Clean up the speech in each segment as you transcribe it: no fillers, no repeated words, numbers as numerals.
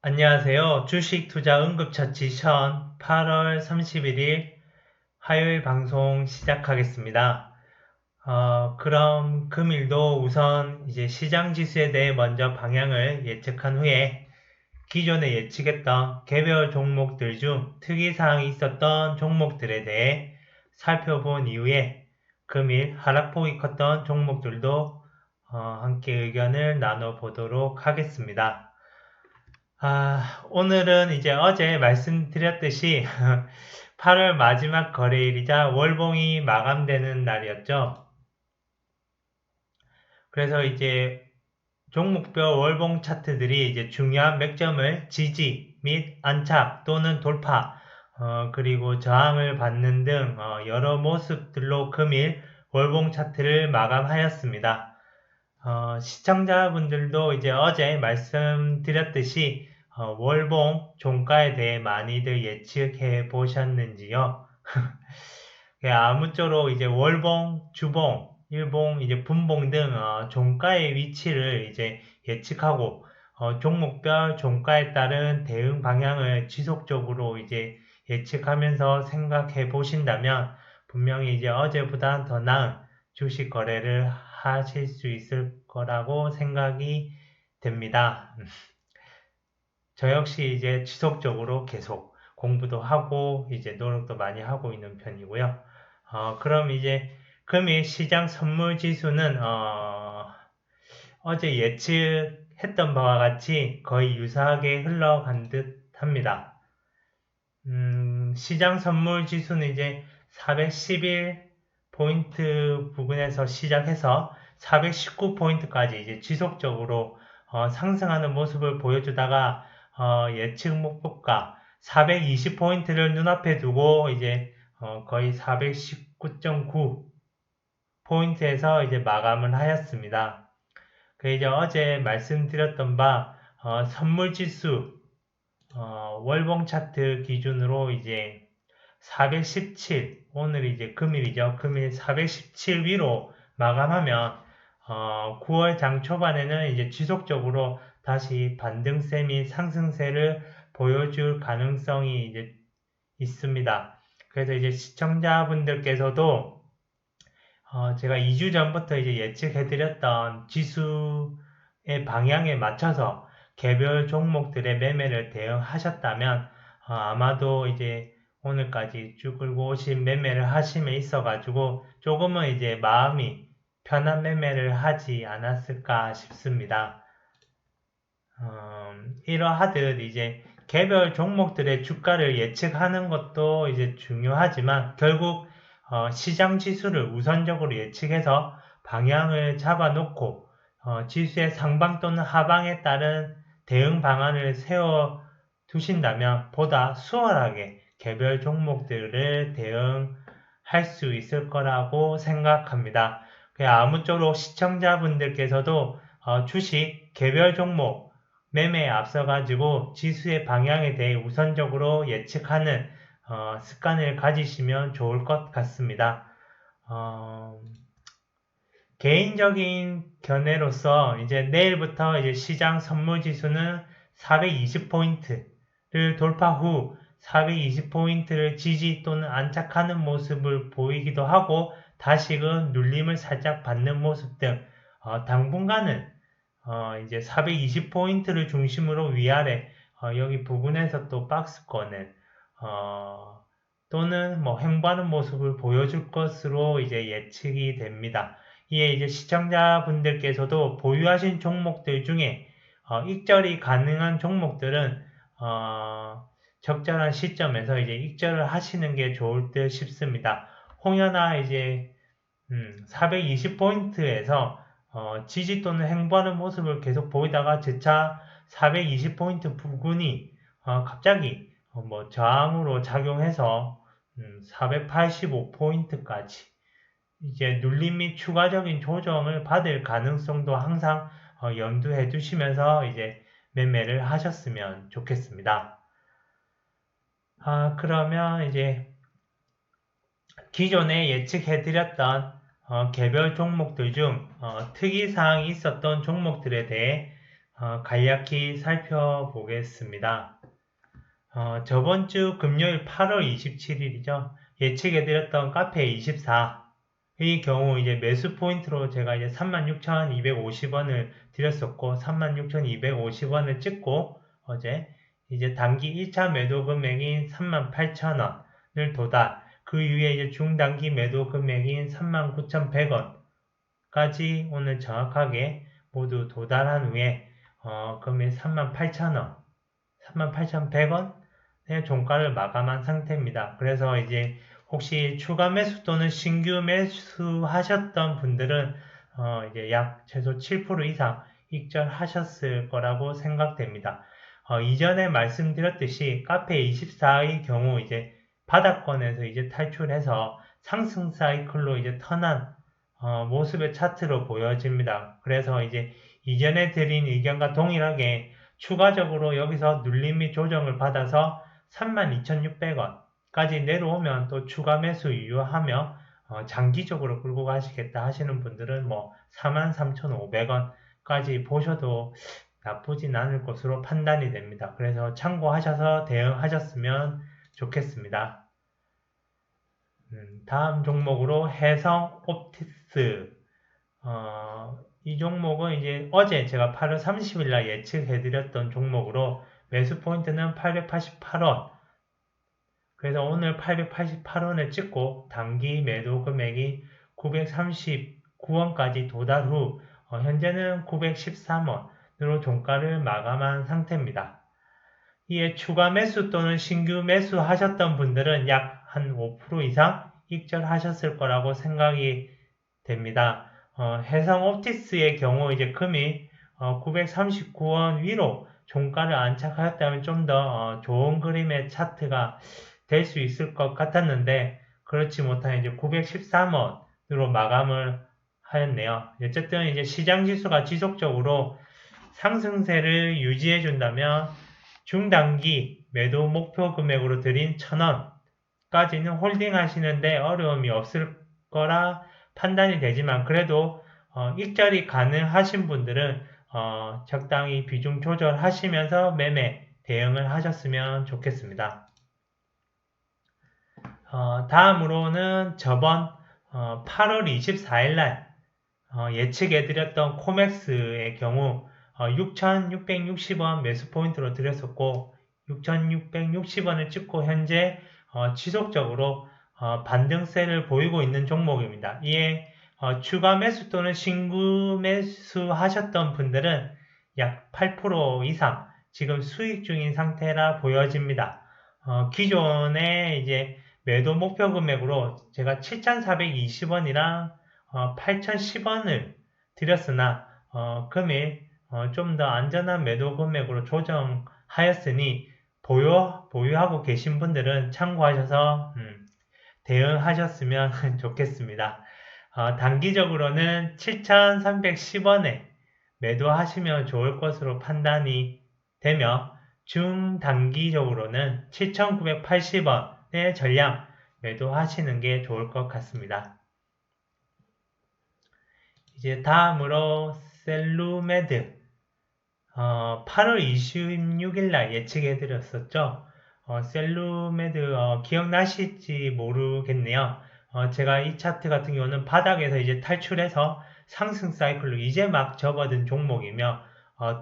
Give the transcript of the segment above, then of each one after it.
안녕하세요. 주식 투자 응급처치 션 8월 31일 화요일 방송 시작하겠습니다. 그럼 금일도 우선 이제 시장 지수에 대해 먼저 방향을 예측한 후에 기존에 예측했던 개별 종목들 중 특이사항이 있었던 종목들에 대해 살펴본 이후에 금일 하락폭이 컸던 종목들도 함께 의견을 나눠보도록 하겠습니다. 오늘은 이제 어제 말씀드렸듯이 8월 마지막 거래일이자 월봉이 마감되는 날이었죠. 그래서 이제 종목별 월봉 차트들이 이제 중요한 맥점을 지지 및 안착 또는 돌파, 그리고 저항을 받는 등 여러 모습들로 금일 월봉 차트를 마감하였습니다. 시청자분들도 이제 어제 말씀드렸듯이 월봉 종가에 대해 많이들 예측해 보셨는지요? 아무쪼록 이제 월봉, 주봉, 일봉, 이제 분봉 등 종가의 위치를 이제 예측하고 종목별 종가에 따른 대응 방향을 지속적으로 이제 예측하면서 생각해 보신다면 분명히 이제 어제보다 더 나은 주식 거래를 하실 수 있을 거라고 생각이 됩니다. 저 역시 이제 지속적으로 계속 공부도 하고 이제 노력도 많이 하고 있는 편이고요. 그럼 이제 금일 시장 선물 지수는 어제 예측했던 바와 같이 거의 유사하게 흘러간 듯 합니다. 시장 선물 지수는 이제 411포인트 부근에서 시작해서 419포인트까지 이제 지속적으로 상승하는 모습을 보여주다가 예측 목표가 420포인트를 눈앞에 두고 이제 거의 419.9포인트에서 이제 마감을 하였습니다. 그 이제 어제 말씀드렸던 바 선물 지수 월봉 차트 기준으로 이제 417, 오늘 이제 금일이죠. 금일 417 위로 마감하면 9월 장 초반에는 이제 지속적으로 다시 반등세 및 상승세를 보여줄 가능성이 이제 있습니다. 그래서 이제 시청자분들께서도 제가 2주 전부터 이제 예측해드렸던 지수의 방향에 맞춰서 개별 종목들의 매매를 대응하셨다면 아마도 이제 오늘까지 쭉 끌고 오신 매매를 하심에 있어가지고 조금은 이제 마음이 편한 매매를 하지 않았을까 싶습니다. 이러하듯 이제 개별 종목들의 주가를 예측하는 것도 이제 중요하지만 결국 시장 지수를 우선적으로 예측해서 방향을 잡아놓고 지수의 상방 또는 하방에 따른 대응 방안을 세워 두신다면 보다 수월하게 개별 종목들을 대응할 수 있을 거라고 생각합니다. 아무쪼록 시청자분들께서도 주식 개별 종목 매매에 앞서가지고 지수의 방향에 대해 우선적으로 예측하는 습관을 가지시면 좋을 것 같습니다. 개인적인 견해로서 이제 내일부터 이제 시장 선물 지수는 420포인트를 돌파 후 420포인트를 지지 또는 안착하는 모습을 보이기도 하고 다시금 눌림을 살짝 받는 모습 등 당분간은 이제 420포인트를 중심으로 위아래 여기 부분에서 또 박스권을 또는 뭐 횡보하는 모습을 보여줄 것으로 이제 예측이 됩니다. 이에 이제 시청자분들께서도 보유하신 종목들 중에 익절이 가능한 종목들은 적절한 시점에서 이제 익절을 하시는 게 좋을 듯 싶습니다. 홍여나 이제 420포인트에서 지지 또는 횡보하는 모습을 계속 보이다가 재차 420포인트 부근이 갑자기 뭐 저항으로 작용해서 485포인트까지 이제 눌림 및 추가적인 조정을 받을 가능성도 항상 염두해 두시면서 이제 매매를 하셨으면 좋겠습니다. 그러면 이제 기존에 예측해드렸던 개별 종목들 중 특이사항이 있었던 종목들에 대해 간략히 살펴보겠습니다. 저번 주 금요일 8월 27일이죠. 예측해드렸던 카페24의 경우 이제 매수 포인트로 제가 이제 36,250원을 드렸었고 36,250원을 찍고 어제 이제 단기 1차 매도 금액인 38,000원을 도달. 그 이후에 이제 중단기 매도 금액인 39,100원까지 오늘 정확하게 모두 도달한 후에 금액 38,000원, 38,100원 종가를 마감한 상태입니다. 그래서 이제 혹시 추가 매수 또는 신규 매수하셨던 분들은 이제 약 최소 7% 이상 익절하셨을 거라고 생각됩니다. 이전에 말씀드렸듯이 카페24의 경우 이제 바닥권에서 이제 탈출해서 상승 사이클로 이제 턴한 모습의 차트로 보여집니다. 그래서 이제 이전에 드린 의견과 동일하게 추가적으로 여기서 눌림 및 조정을 받아서 32,600원까지 내려오면 또 추가 매수 유효하며 장기적으로 끌고 가시겠다 하시는 분들은 뭐 43,500원까지 보셔도 나쁘진 않을 것으로 판단이 됩니다. 그래서 참고하셔서 대응하셨으면 좋겠습니다. 다음 종목으로 해성 옵티스. 이 종목은 이제 어제 제가 8월 30일 날 예측해드렸던 종목으로 매수 포인트는 888원. 그래서 오늘 888원을 찍고 단기 매도 금액이 939원까지 도달 후 현재는 913원으로 종가를 마감한 상태입니다. 이에 추가 매수 또는 신규 매수 하셨던 분들은 약 한 5% 이상 익절하셨을 거라고 생각이 됩니다. 해성 옵티스의 경우 이제 금이 939원 위로 종가를 안착하였다면 좀 더 좋은 그림의 차트가 될 수 있을 것 같았는데 그렇지 못한 이제 913원으로 마감을 하였네요. 어쨌든 이제 시장 지수가 지속적으로 상승세를 유지해 준다면 중단기 매도 목표 금액으로 드린 1,000원까지는 홀딩 하시는데 어려움이 없을 거라 판단이 되지만 그래도 익절이 가능하신 분들은 적당히 비중 조절하시면서 매매 대응을 하셨으면 좋겠습니다. 다음으로는 저번 8월 24일 날 예측해드렸던 코맥스의 경우 6,660원 매수 포인트로 드렸었고 6,660원을 찍고 현재 지속적으로 반등세를 보이고 있는 종목입니다. 이에 추가 매수 또는 신규 매수 하셨던 분들은 약 8% 이상 지금 수익 중인 상태라 보여집니다. 기존에 이제 매도 목표 금액으로 제가 7,420원이랑 8,010원을 드렸으나 금일 좀 더 안전한 매도 금액으로 조정하였으니 보유하고 계신 분들은 참고하셔서 대응하셨으면 좋겠습니다. 단기적으로는 7,310원에 매도하시면 좋을 것으로 판단이 되며 중단기적으로는 7,980원의 전량 매도하시는 게 좋을 것 같습니다. 이제 다음으로 셀루메드 8월 26일 날 예측해드렸었죠. 셀루메드 기억나실지 모르겠네요. 제가 이 차트 같은 경우는 바닥에서 이제 탈출해서 상승 사이클로 이제 막 접어든 종목이며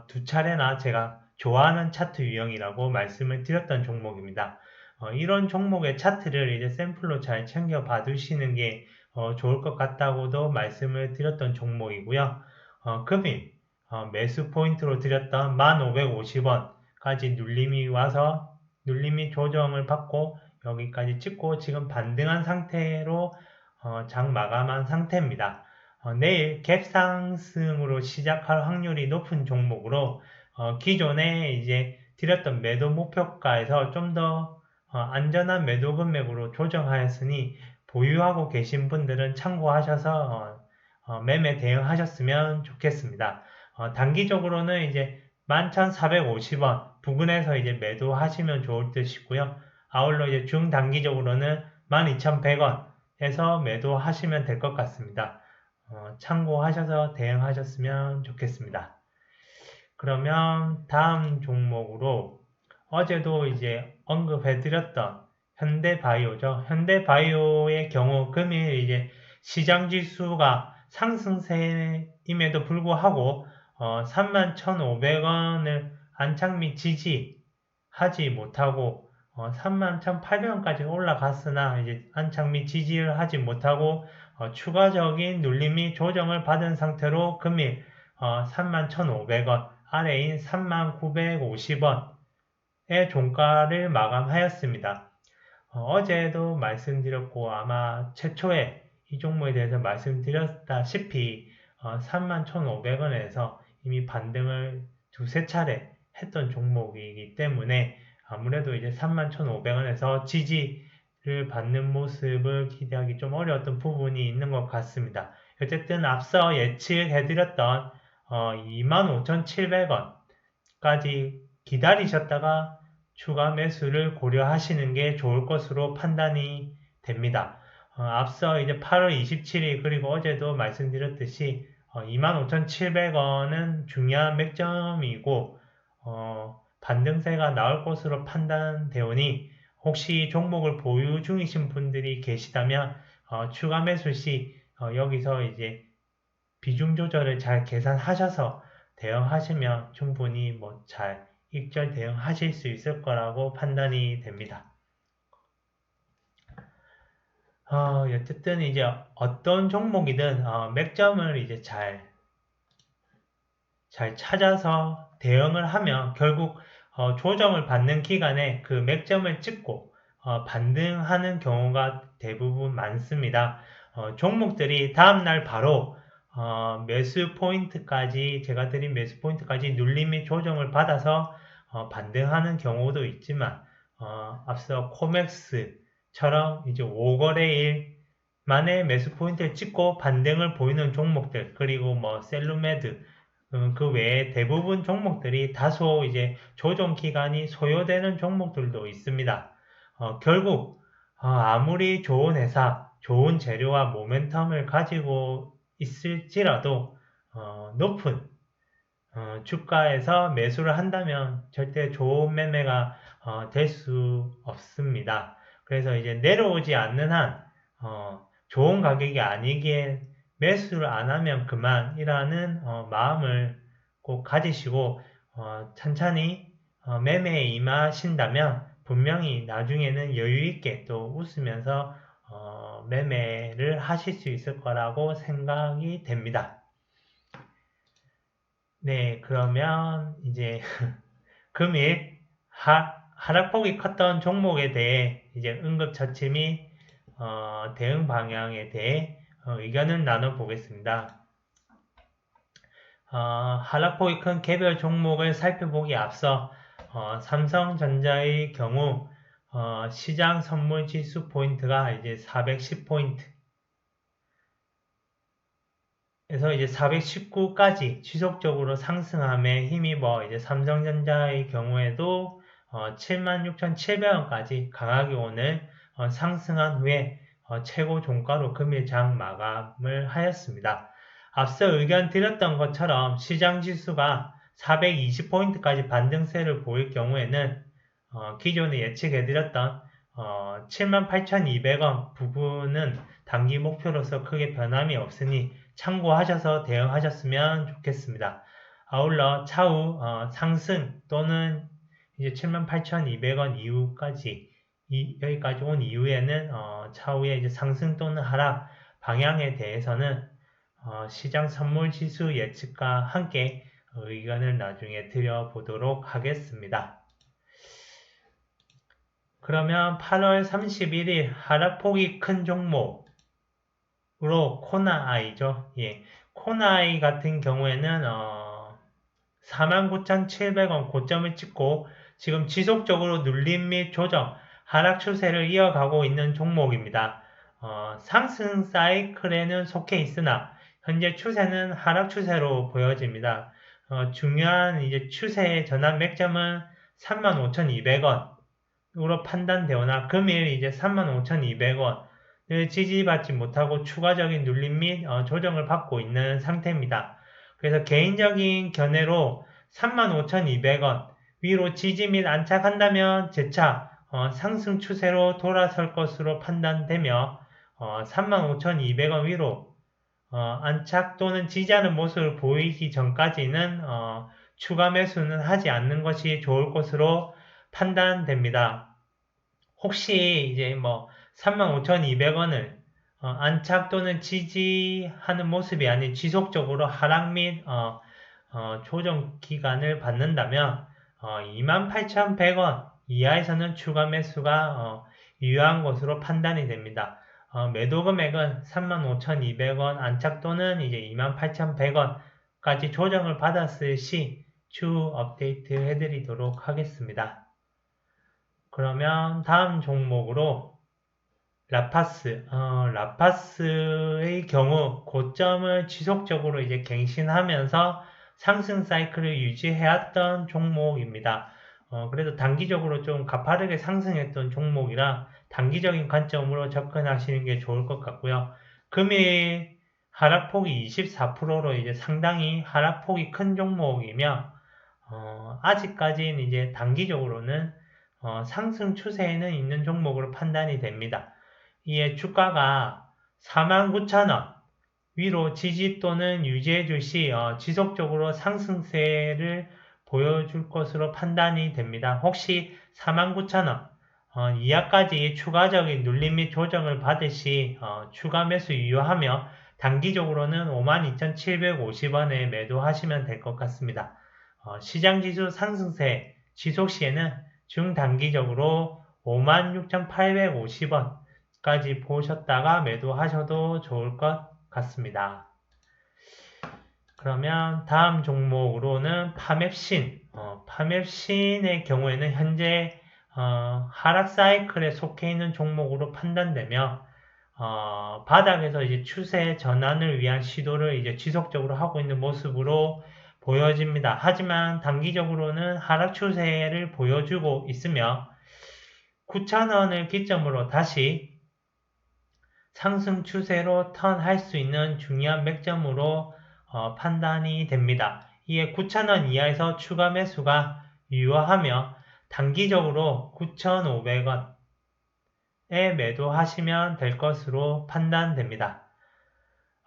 두 차례나 제가 좋아하는 차트 유형이라고 말씀을 드렸던 종목입니다. 이런 종목의 차트를 이제 샘플로 잘 챙겨 봐두시는 게 좋을 것 같다고도 말씀을 드렸던 종목이고요. 금일 매수 포인트로 드렸던 1,550원까지 눌림이 와서 눌림이 조정을 받고 여기까지 찍고 지금 반등한 상태로 장 마감한 상태입니다. 내일 갭 상승으로 시작할 확률이 높은 종목으로 기존에 이제 드렸던 매도 목표가에서 좀 더 안전한 매도 금액으로 조정하였으니 보유하고 계신 분들은 참고하셔서 매매 대응하셨으면 좋겠습니다. 단기적으로는 이제 11,450원 부근에서 이제 매도하시면 좋을 듯이고요. 아울러 이제 중단기적으로는 12,100원에서 매도하시면 될 것 같습니다. 참고하셔서 대응하셨으면 좋겠습니다. 그러면 다음 종목으로 어제도 이제 언급해드렸던 현대바이오죠. 현대바이오의 경우 금일 이제 시장 지수가 상승세임에도 불구하고 31,500원을 안착 및 지지하지 못하고 31,800원까지 올라갔으나 이제 안착 및 지지를 하지 못하고 추가적인 눌림이 조정을 받은 상태로 금일 31,500원 아래인 39,50원의 종가를 마감하였습니다. 어제도 말씀드렸고 아마 최초에 이 종목에 대해서 말씀드렸다시피 31,500원에서 이미 반등을 두세 차례 했던 종목이기 때문에 아무래도 이제 31,500원에서 지지를 받는 모습을 기대하기 좀 어려웠던 부분이 있는 것 같습니다. 어쨌든 앞서 예측해드렸던 25,700원까지 기다리셨다가 추가 매수를 고려하시는 게 좋을 것으로 판단이 됩니다. 앞서 이제 8월 27일 그리고 어제도 말씀드렸듯이 25,700원은 중요한 맥점이고 반등세가 나올 것으로 판단되오니 혹시 종목을 보유 중이신 분들이 계시다면 추가 매수 시 여기서 이제 비중 조절을 잘 계산하셔서 대응하시면 충분히 잘 익절 대응하실 수 있을 거라고 판단이 됩니다. 어쨌든 이제 어떤 종목이든 맥점을 이제 잘 찾아서 대응을 하면 결국 조정을 받는 기간에 그 맥점을 찍고 반등하는 경우가 대부분 많습니다. 종목들이 다음날 바로 매수 포인트까지 제가 드린 매수 포인트까지 눌림 및 조정을 받아서 반등하는 경우도 있지만 앞서 코맥스처럼 이제 5거래일 만에 매수 포인트를 찍고 반등을 보이는 종목들 그리고 셀루메드 그 외에 대부분 종목들이 다소 이제 조정 기간이 소요되는 종목들도 있습니다. 결국 아무리 좋은 회사, 좋은 재료와 모멘텀을 가지고 있을지라도 높은 주가에서 매수를 한다면 절대 좋은 매매가 될 수 없습니다. 그래서 이제 내려오지 않는 한 좋은 가격이 아니기에 매수를 안 하면 그만이라는 마음을 꼭 가지시고 천천히 매매에 임하신다면 분명히 나중에는 여유 있게 또 웃으면서 매매를 하실 수 있을 거라고 생각이 됩니다. 네, 그러면 이제 금일 하락폭이 컸던 종목에 대해 이제 응급처치 및 대응 방향에 대해 의견을 나눠보겠습니다. 하락폭이 큰 개별 종목을 살펴보기 앞서 삼성전자의 경우 시장 선물 지수 포인트가 이제 410포인트 에서 이제 419까지 지속적으로 상승함에 힘입어 이제 삼성전자의 경우에도 76,700원까지 강하게 오늘 상승한 후에 최고 종가로 금일장 마감을 하였습니다. 앞서 의견 드렸던 것처럼 시장 지수가 420포인트까지 반등세를 보일 경우에는 기존에 예측해드렸던 78,200원 부분은 단기 목표로서 크게 변함이 없으니 참고하셔서 대응하셨으면 좋겠습니다. 아울러 차후 상승 또는 이제 78,200원 이후까지 여기까지 온 이후에는 차후에 이제 상승 또는 하락 방향에 대해서는 시장 선물 지수 예측과 함께 의견을 나중에 드려보도록 하겠습니다. 그러면 8월 31일 하락폭이 큰 종목으로 코나아이죠. 예. 코나아이 같은 경우에는 49,700원 고점을 찍고 지금 지속적으로 눌림 및 조정, 하락 추세를 이어가고 있는 종목입니다. 상승 사이클에는 속해 있으나 현재 추세는 하락 추세로 보여집니다. 중요한 이제 추세의 전환 맥점은 35,200원으로 판단되오나 금일 이제 35,200원을 지지받지 못하고 추가적인 눌림 및 조정을 받고 있는 상태입니다. 그래서 개인적인 견해로 35,200원 위로 지지 및 안착한다면 재차 상승 추세로 돌아설 것으로 판단되며 35,200원 위로 안착 또는 지지하는 모습을 보이기 전까지는 추가 매수는 하지 않는 것이 좋을 것으로 판단됩니다. 혹시 이제 35,200원을 안착 또는 지지하는 모습이 아닌 지속적으로 하락 및 조정 기간을 받는다면 28,100원 이하에서는 추가 매수가 유효한 것으로 판단이 됩니다. 매도 금액은 35,200원 안착 또는 이제 28,100원까지 조정을 받았을 시 추후 업데이트 해드리도록 하겠습니다. 그러면 다음 종목으로 라파스의 경우 고점을 지속적으로 이제 갱신하면서 상승 사이클을 유지해왔던 종목입니다. 그래도 단기적으로 좀 가파르게 상승했던 종목이라 단기적인 관점으로 접근하시는 게 좋을 것 같고요. 금일 하락폭이 24%로 이제 상당히 하락폭이 큰 종목이며, 아직까지는 이제 단기적으로는 상승 추세에는 있는 종목으로 판단이 됩니다. 이에 주가가 49,000원 위로 지지 또는 유지해 줄 시 지속적으로 상승세를 보여줄 것으로 판단이 됩니다. 혹시 49,000원 이하까지 추가적인 눌림 및 조정을 받을 시 추가 매수 유효하며 단기적으로는 52,750원에 매도하시면 될 것 같습니다. 시장지수 상승세 지속 시에는 중단기적으로 56,850원까지 보셨다가 매도하셔도 좋을 것 같습니다. 그러면 다음 종목으로는 파맵신. 파맵신의 경우에는 현재 하락 사이클에 속해 있는 종목으로 판단되며 바닥에서 이제 추세 전환을 위한 시도를 이제 지속적으로 하고 있는 모습으로 보여집니다. 하지만 단기적으로는 하락 추세를 보여주고 있으며 9,000원을 기점으로 다시 상승 추세로 턴할 수 있는 중요한 맥점으로 판단이 됩니다. 이에 9,000원 이하에서 추가 매수가 유효하며 단기적으로 9,500원에 매도하시면 될 것으로 판단됩니다.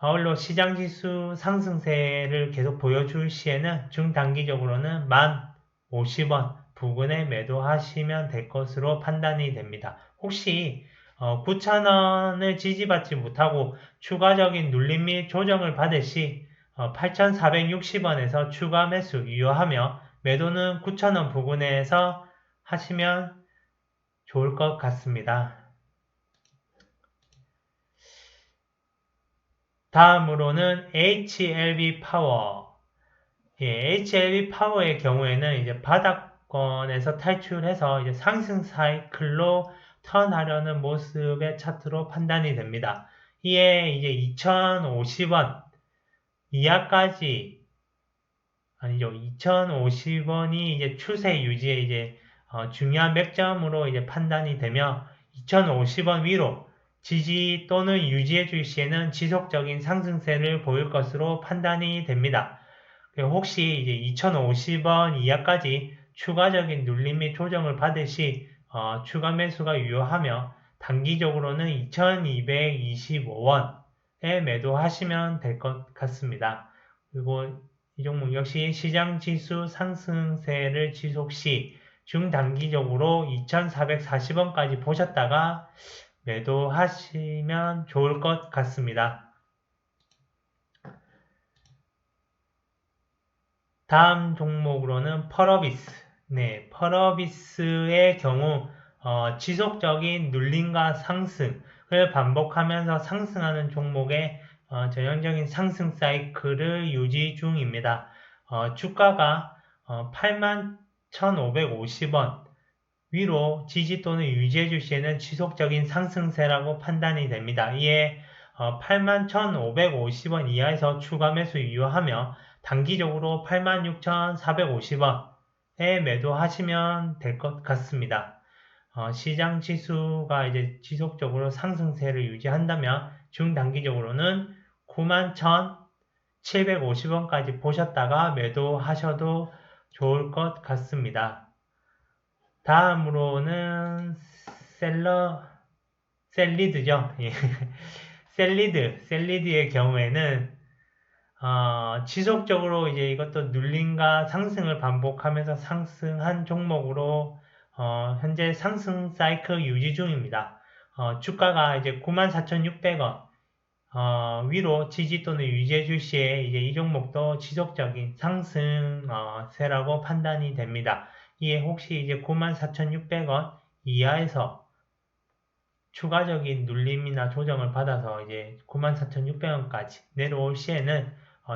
아울러 시장지수 상승세를 계속 보여줄 시에는 중단기적으로는 1050원 부근에 매도하시면 될 것으로 판단이 됩니다. 혹시 9,000원을 지지받지 못하고 추가적인 눌림 및 조정을 받을 시 8,460원에서 추가 매수 유효하며 매도는 9,000원 부근에서 하시면 좋을 것 같습니다. 다음으로는 HLB 파워. HLB 파워의 경우에는 이제 바닥권에서 탈출해서 이제 상승 사이클로 턴하려는 모습의 차트로 판단이 됩니다. 이에 이제 2,050원 이하까지 아니죠. 2,050원이 이제 추세 유지의 이제 중요한 맥점으로 이제 판단이 되며 2,050원 위로 지지 또는 유지해 줄 시에는 지속적인 상승세를 보일 것으로 판단이 됩니다. 혹시 이제 2,050원 이하까지 추가적인 눌림 및 조정을 받을 시 추가 매수가 유효하며 단기적으로는 2,225원에 매도하시면 될 것 같습니다. 그리고 이 종목 역시 시장지수 상승세를 지속 시 중단기적으로 2,440원까지 보셨다가 매도하시면 좋을 것 같습니다. 다음 종목으로는 펄어비스. 네, 펄어비스의 경우 지속적인 눌림과 상승을 반복하면서 상승하는 종목의 전형적인 상승 사이클을 유지 중입니다. 주가가 81,550원 위로 지지 또는 유지해 줄 시에는 지속적인 상승세라고 판단이 됩니다. 이에 81,550원 이하에서 추가 매수 유효하며 단기적으로 86,450원에 매도하시면 될 것 같습니다. 시장 지수가 이제 지속적으로 상승세를 유지한다면 중단기적으로는 91,750원까지 보셨다가 매도하셔도 좋을 것 같습니다. 다음으로는 셀리드죠. 예. 셀리드의 경우에는 지속적으로 이제 이것도 눌림과 상승을 반복하면서 상승한 종목으로 현재 상승 사이클 유지 중입니다. 주가가 이제 94,600원 위로 지지 또는 유지해 줄 시에 이제 이 종목도 지속적인 상승세라고 판단이 됩니다. 이에 혹시 이제 94,600원 이하에서 추가적인 눌림이나 조정을 받아서 이제 94,600원까지 내려올 시에는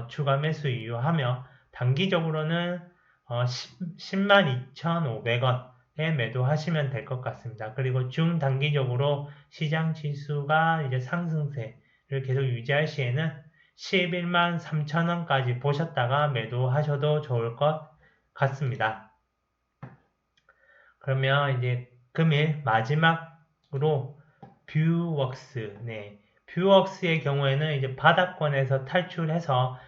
추가 매수 유효하며 단기적으로는 102,500원에 매도하시면 될 것 같습니다. 그리고 중단기적으로 시장 지수가 이제 상승세를 계속 유지할 시에는 11만 3천원까지 보셨다가 매도하셔도 좋을 것 같습니다. 그러면 이제 금일 마지막으로 뷰웍스, 네. 뷰웍스의 경우에는 이제 바닥권에서 탈출해서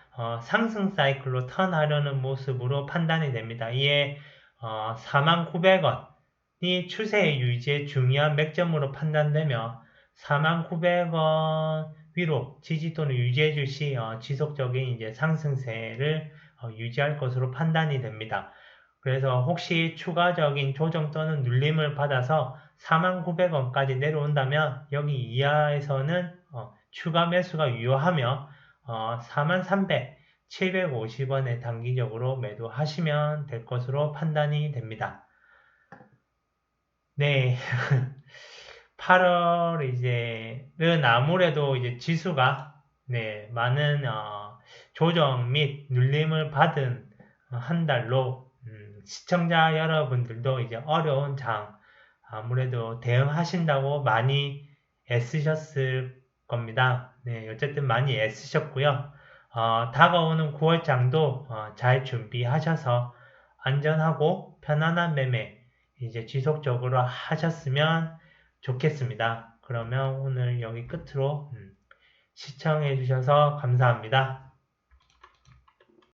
상승 사이클로 턴하려는 모습으로 판단이 됩니다. 이에 49,900원이 추세 유지의 중요한 맥점으로 판단되며 49,900원 위로 지지 또는 유지해 줄 시 지속적인 이제 상승세를 유지할 것으로 판단이 됩니다. 그래서 혹시 추가적인 조정 또는 눌림을 받아서 49,900원까지 내려온다면 여기 이하에서는 추가 매수가 유효하며 43,300, 750원에 단기적으로 매도하시면 될 것으로 판단이 됩니다. 네. 8월 이제는 아무래도 이제 지수가 네, 많은 조정 및 눌림을 받은 한 달로 시청자 여러분들도 이제 어려운 장 아무래도 대응하신다고 많이 애쓰셨을 겁니다. 네, 어쨌든 많이 애쓰셨고요. 다가오는 9월장도 잘 준비하셔서 안전하고 편안한 매매 이제 지속적으로 하셨으면 좋겠습니다. 그러면 오늘 여기 끝으로 시청해 주셔서 감사합니다.